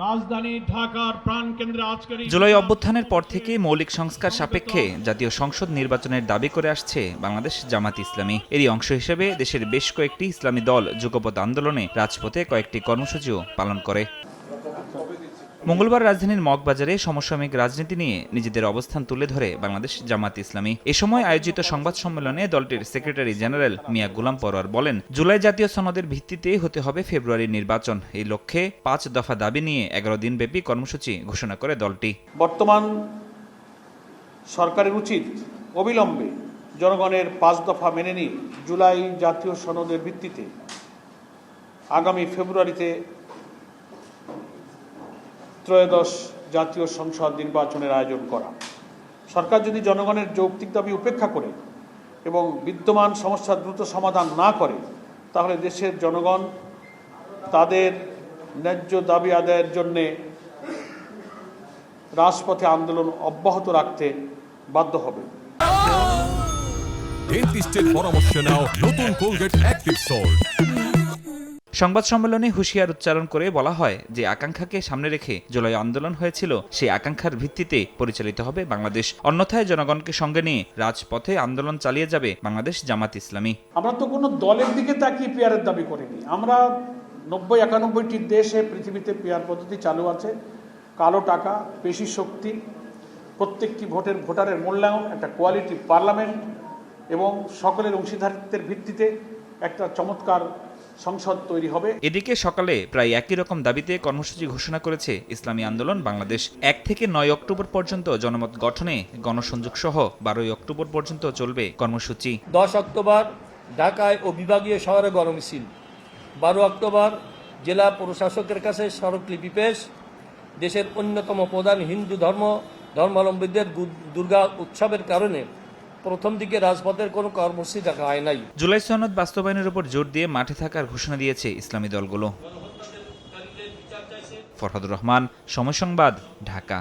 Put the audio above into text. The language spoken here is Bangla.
রাজধানী ঢাকার প্রাণকেন্দ্রে আজকের জুলাই অভ্যুত্থানের পর থেকে মৌলিক সংস্কার সাপেক্ষে জাতীয় সংসদ নির্বাচনের দাবি করে আসছে বাংলাদেশ জামাত ইসলামী। এরই অংশ হিসেবে দেশের বেশ কয়েকটি ইসলামী দল যুগপৎ আন্দোলনে রাজপথে কয়েকটি কর্মসূচিও পালন করে। মঙ্গলবার রাজধানীর মগবাজারে সমসাময়িক রাজনীতি নিয়ে নিজেদের অবস্থান তুলে ধরে বাংলাদেশ জামাত ইসলামী। এ সময় আয়োজিত সংবাদ সম্মেলনে দলটির সেক্রেটারি জেনারেল মিয়া গোলাম পরোয়ার বলেন, জুলাই জাতীয় সনদের ভিত্তিতে হতে হবে ফেব্রুয়ারির নির্বাচন। এই লক্ষ্যে ৫ দফা দাবি নিয়ে ১১ দিনব্যাপী কর্মসূচি ঘোষণা করে দলটি। বর্তমান সরকারের উচিত অবিলম্বে জনগণের ৫ দফা মেনে নিয়ে জুলাই জাতীয় সনদের ভিত্তিতে আগামী ফেব্রুয়ারিতে ত্রয়োদশ জাতীয় সংসদ নির্বাচনের আয়োজন করা। সরকার যদি জনগণের যৌক্তিক দাবি উপেক্ষা করে এবং বিদ্যমান সমস্যার দ্রুত সমাধান না করে, তাহলে দেশের জনগণ তাদের ন্যায্য দাবি আদায়ের জন্যে রাজপথে আন্দোলন অব্যাহত রাখতে বাধ্য হবে। ডেন্টিস্টের পরামর্শ নাও নতুন কোলগেট অ্যাক্টিভ সল্ট। সংবাদ সম্মেলনে হুঁশিয়ার উচ্চারণ করে বলা হয় যে আকাঙ্ক্ষাকে সামনে রেখে জুলাই আন্দোলন হয়েছিল, সেই আকাঙ্ক্ষার ভিত্তিতে পরিচালিত হবে বাংলাদেশ। অন্যথায় জনগণকে সঙ্গে নিয়ে রাজপথে আন্দোলন চালিয়ে যাবে বাংলাদেশ জামাত ইসলামী। আমরা তো কোনো দলের দিকে তাকিয়ে পিয়ারের দাবি করিনি। আমরা ৯০-৯১টি দেশে পৃথিবীতে পিয়ার পদ্ধতি চালু আছে। কালো টাকা, পেশি শক্তি, প্রত্যেকটি ভোটারের মূল্যায়ন, একটা কোয়ালিটি পার্লামেন্ট এবং সকলের অংশীদারিত্বের ভিত্তিতে একটা চমৎকার সংসদ তৈরি হবে। এদিকে সকালে প্রায় একই রকম দাবিতে কর্মসূচি ঘোষণা করেছে ইসলামী আন্দোলন বাংলাদেশ। ১ থেকে ৯ অক্টোবর পর্যন্ত জনমত গঠনে গণসংযোগ সহ ১২ অক্টোবর পর্যন্ত চলবে কর্মসূচি। ১০ অক্টোবর ঢাকায় ও বিভাগীয় শহরে গণমিছিল, ১২ অক্টোবর জেলা প্রশাসকের কাছে স্মারকলিপি পেশ। দেশের অন্যতম প্রধান হিন্দু ধর্মাবলম্বীদের দুর্গা উৎসবের কারণে প্রথম দিকে রাজপথের কোনো কর্মসূচি দেখা হয় নাই। জুলাই সনদ বাস্তবায়নের উপর জোর দিয়ে মাঠে থাকার ঘোষণা দিয়েছে ইসলামী দলগুলো। ফরহাদুর রহমান, সময় সংবাদ, ঢাকা।